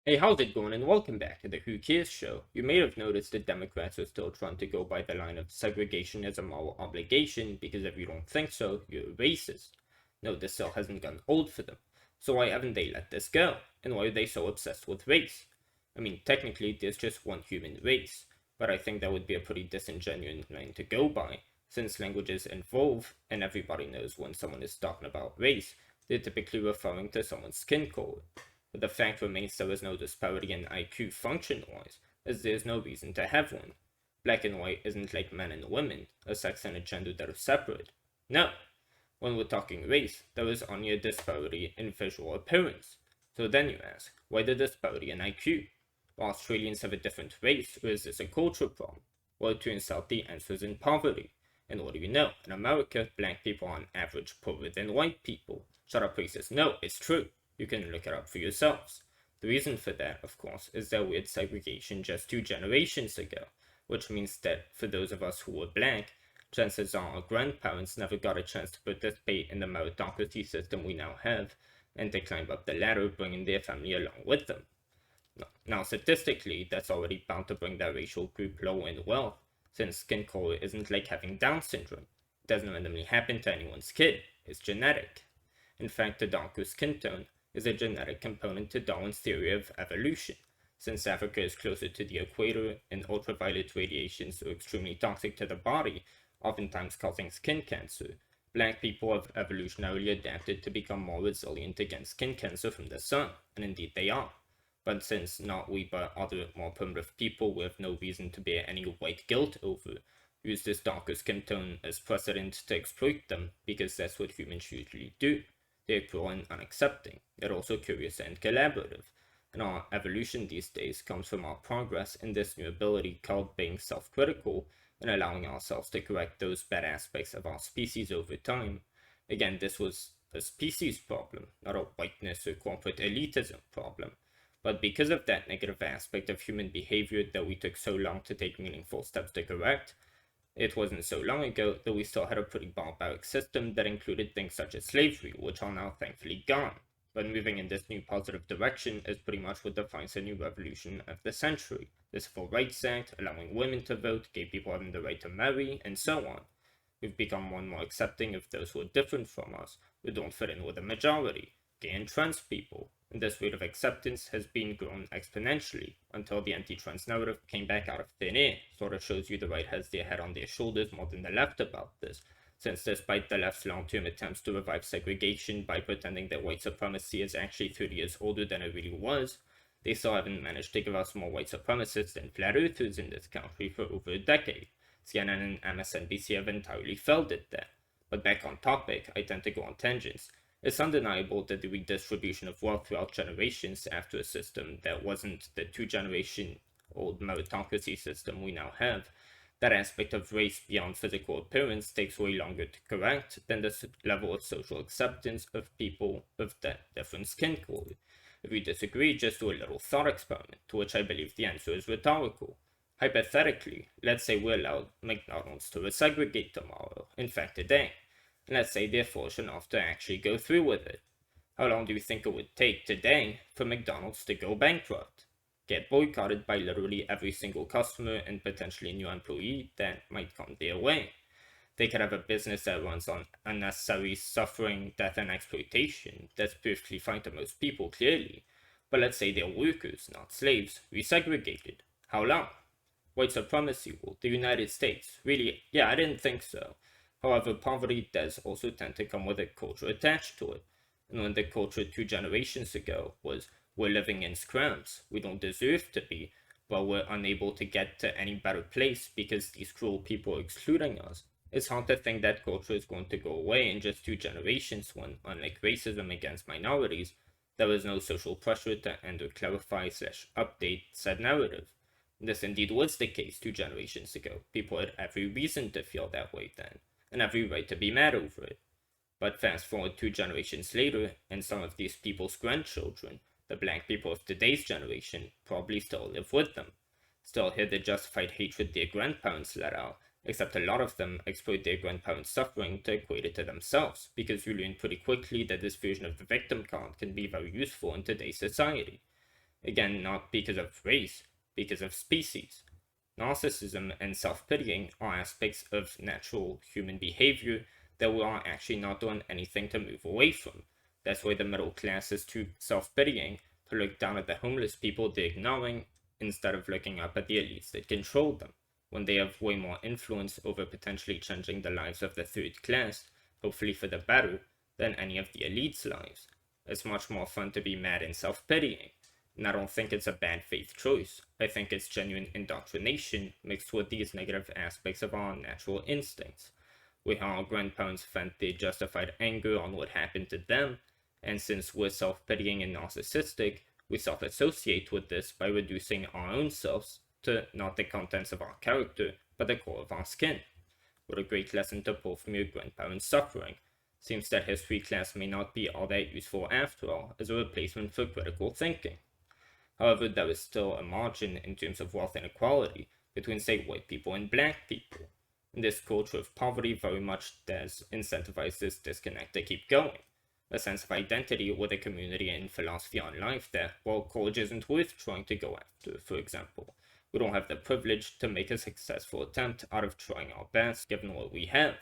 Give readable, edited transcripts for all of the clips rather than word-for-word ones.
Hey, how's it going? And welcome back to the Who Cares show. You may have noticed that Democrats are still trying to go by the line of segregation as a moral obligation because if you don't think so, you're a racist. No, this still hasn't gone old for them. So why haven't they let this go? And why are they so obsessed with race? I mean, technically, there's just one human race, but I think that would be a pretty disingenuous line to go by, since languages evolve and everybody knows when someone is talking about race, they're typically referring to someone's skin color. But the fact remains there is no disparity in IQ function-wise, as there is no reason to have one. Black and white isn't like men and women, a sex and a gender that are separate. No, when we're talking race, there is only a disparity in visual appearance. So then you ask, why the disparity in IQ? Well, Australians have a different race, or is this a cultural problem? Well, it turns out the answer is in poverty. And what do you know? In America, black people are on average poorer than white people. Shut up, racist. No, it's true. You can look it up for yourselves. The reason for that, of course, is that we had segregation just 2 generations ago, which means that for those of us who were black, chances are our grandparents never got a chance to participate in the meritocracy system we now have, and they climb up the ladder, bringing their family along with them. Now, statistically, that's already bound to bring that racial group lower in wealth, since skin color isn't like having Down syndrome. It doesn't randomly happen to anyone's kid, it's genetic. In fact, the darker skin tone is a genetic component to Darwin's theory of evolution. Since Africa is closer to the equator and ultraviolet radiations are extremely toxic to the body, oftentimes causing skin cancer, black people have evolutionarily adapted to become more resilient against skin cancer from the sun, and indeed they are. But since not we but other more primitive people with no reason to bear any white guilt over, use this darker skin tone as precedent to exploit them, because that's what humans usually do. They're cruel and unaccepting, yet also curious and collaborative. And our evolution these days comes from our progress in this new ability called being self-critical and allowing ourselves to correct those bad aspects of our species over time. Again, this was a species problem, not a whiteness or corporate elitism problem. But because of that negative aspect of human behavior that we took so long to take meaningful steps to correct, it wasn't so long ago that we still had a pretty barbaric system that included things such as slavery, which are now thankfully gone. But moving in this new positive direction is pretty much what defines the new revolution of the century. The Civil Rights Act, allowing women to vote, gay people having the right to marry, and so on. We've become more and more accepting of those who are different from us, who don't fit in with the majority, gay and trans people, and this rate of acceptance has been grown exponentially until the anti-trans narrative came back out of thin air. Sort of shows you the right has their head on their shoulders more than the left about this, since despite the left's long-term attempts to revive segregation by pretending that white supremacy is actually 30 years older than it really was, they still haven't managed to give us more white supremacists than flat earthers in this country for over a decade. CNN and MSNBC have entirely failed at that. But back on topic, I tend to go on tangents. It's undeniable that the redistribution of wealth throughout generations after a system that wasn't the 2 generation old meritocracy system we now have, that aspect of race beyond physical appearance takes way longer to correct than the level of social acceptance of people of that different skin color. If you disagree, just do a little thought experiment, to which I believe the answer is rhetorical. Hypothetically, let's say we allow McDonald's to resegregate tomorrow, in fact today. Let's say they're fortunate enough to actually go through with it. How long do you think it would take today for McDonald's to go bankrupt? Get boycotted by literally every single customer and potentially new employee that might come their way. They could have a business that runs on unnecessary suffering, death, and exploitation. That's perfectly fine to most people, clearly. But let's say they're workers, not slaves, resegregated. How long? White supremacy rule, the United States. Really? Yeah, I didn't think so. However, poverty does also tend to come with a culture attached to it. And when the culture 2 generations ago was, we're living in scrams, we don't deserve to be, but we're unable to get to any better place because these cruel people are excluding us, it's hard to think that culture is going to go away in just 2 generations when, unlike racism against minorities, there was no social pressure to end or clarify / update said narrative. This indeed was the case 2 generations ago. People had every reason to feel that way then, and every right to be mad over it. But fast forward 2 generations later, and some of these people's grandchildren, the black people of today's generation, probably still live with them. Still hear the justified hatred their grandparents let out, except a lot of them exploit their grandparents' suffering to equate it to themselves, because you learn pretty quickly that this version of the victim card can be very useful in today's society. Again, not because of race, because of species. Narcissism and self-pitying are aspects of natural human behavior that we are actually not doing anything to move away from. That's why the middle class is too self-pitying, to look down at the homeless people they're ignoring instead of looking up at the elites that control them, when they have way more influence over potentially changing the lives of the third class, hopefully for the better, than any of the elites' lives. It's much more fun to be mad and self-pitying. And I don't think it's a bad faith choice. I think it's genuine indoctrination mixed with these negative aspects of our natural instincts. We how our grandparents vent their justified anger on what happened to them, and since we're self-pitying and narcissistic, we self-associate with this by reducing our own selves to not the contents of our character, but the core of our skin. What a great lesson to pull from your grandparents' suffering. Seems that history class may not be all that useful after all as a replacement for critical thinking. However, there is still a margin in terms of wealth inequality between, say, white people and black people. And this culture of poverty very much does incentivize this disconnect to keep going. A sense of identity with a community and philosophy on life that, well, college isn't worth trying to go after, for example. We don't have the privilege to make a successful attempt out of trying our best given what we have.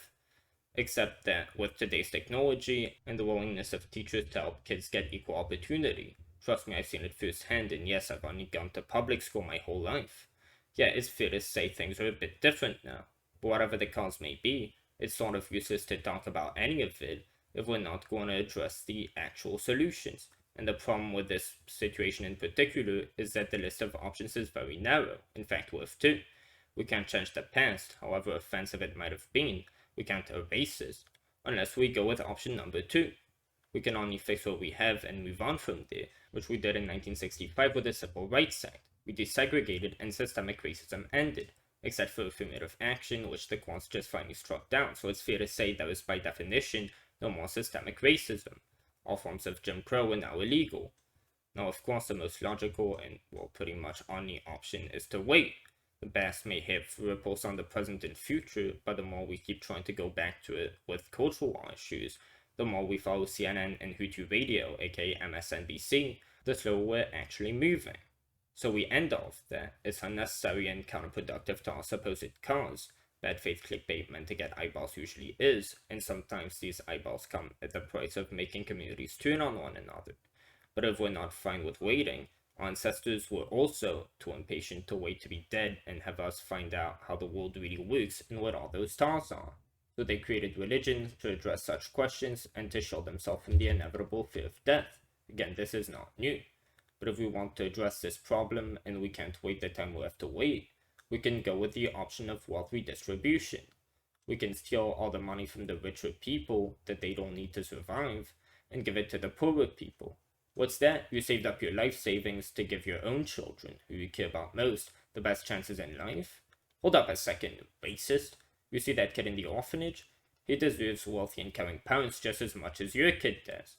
Except that with today's technology and the willingness of teachers to help kids get equal opportunity, trust me, I've seen it firsthand, and yes, I've only gone to public school my whole life. Yeah, it's fair to say things are a bit different now, but whatever the cause may be, it's sort of useless to talk about any of it if we're not going to address the actual solutions. And the problem with this situation in particular is that the list of options is very narrow, in fact worth two. We can't change the past, however offensive it might have been. We can't erase it, unless we go with option number 2. We can only fix what we have and move on from there, which we did in 1965 with the Civil Rights Act. We desegregated and systemic racism ended, except for affirmative action, which the courts just finally struck down, so it's fair to say there is by definition no more systemic racism. All forms of Jim Crow are now illegal. Now, of course, the most logical and, well, pretty much only option is to wait. The past may have ripples on the present and future, but the more we keep trying to go back to it with cultural issues, the more we follow CNN and Hutu Radio, aka MSNBC, the slower we're actually moving. So we end off that it's unnecessary and counterproductive to our supposed cause. Bad faith clickbait meant to get eyeballs usually is, and sometimes these eyeballs come at the price of making communities turn on one another. But if we're not fine with waiting, our ancestors were also too impatient to wait to be dead and have us find out how the world really works and what all those stars are. So they created religions to address such questions and to shield themselves from the inevitable fear of death. Again, this is not new. But if we want to address this problem and we can't wait the time we have to wait, we can go with the option of wealth redistribution. We can steal all the money from the richer people that they don't need to survive and give it to the poorer people. What's that? You saved up your life savings to give your own children, who you care about most, the best chances in life? Hold up a second, racist. You see that kid in the orphanage? He deserves wealthy and caring parents just as much as your kid does.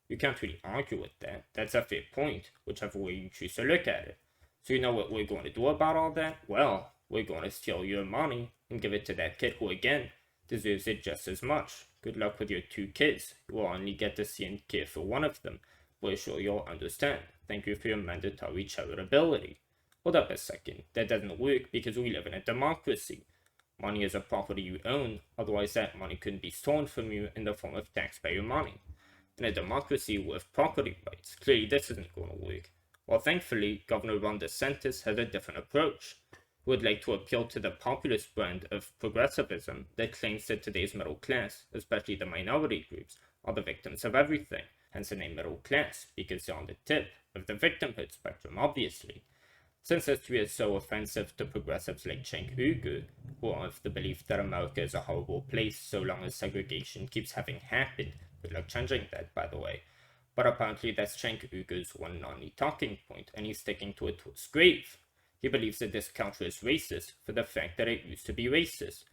You can't really argue with that. That's a fair point, whichever way you choose to look at it. So you know what we're going to do about all that? Well, we're going to steal your money and give it to that kid who, again, deserves it just as much. Good luck with your 2 kids. You will only get to see and care for one of them. We're sure you'll understand. Thank you for your mandatory charitability. Hold up a second. That doesn't work because we live in a democracy. Money is a property you own, otherwise that money couldn't be stolen from you in the form of taxpayer money. In a democracy with property rights, clearly this isn't going to work. Well, thankfully, Governor Ron DeSantis has a different approach. He would like to appeal to the populist brand of progressivism that claims that today's middle class, especially the minority groups, are the victims of everything. Hence the name middle class, because they're on the tip of the victimhood spectrum, obviously. Since history is so offensive to progressives like Cenk Uygur, who are of the belief that America is a horrible place so long as segregation keeps having happened, good luck changing that, by the way. But apparently that's Cenk Uygur's one and only talking point, and he's sticking to it to his grave. He believes that this country is racist for the fact that it used to be racist,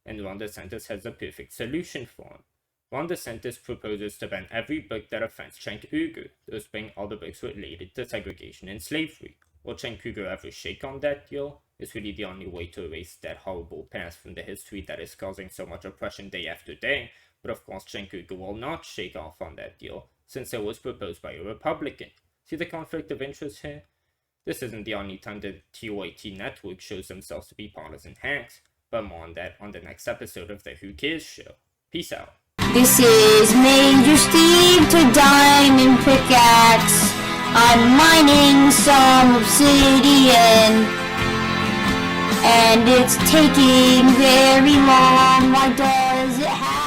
and Ron DeSantis has the perfect solution for him. Ron DeSantis proposes to ban every book that offends Cenk Uygur, thus being all the books related to segregation and slavery. Will Cenk Uygur ever shake on that deal? It's really the only way to erase that horrible past from the history that is causing so much oppression day after day, but of course Cenk Uygur will not shake off on that deal, since it was proposed by a Republican. See the conflict of interest here? This isn't the only time the TOIT network shows themselves to be partisan hacks, but more on that on the next episode of the Who Cares show. Peace out. This is Major Steve to Diamond Pickaxe. I'm mining some obsidian, and it's taking very long. Why does it have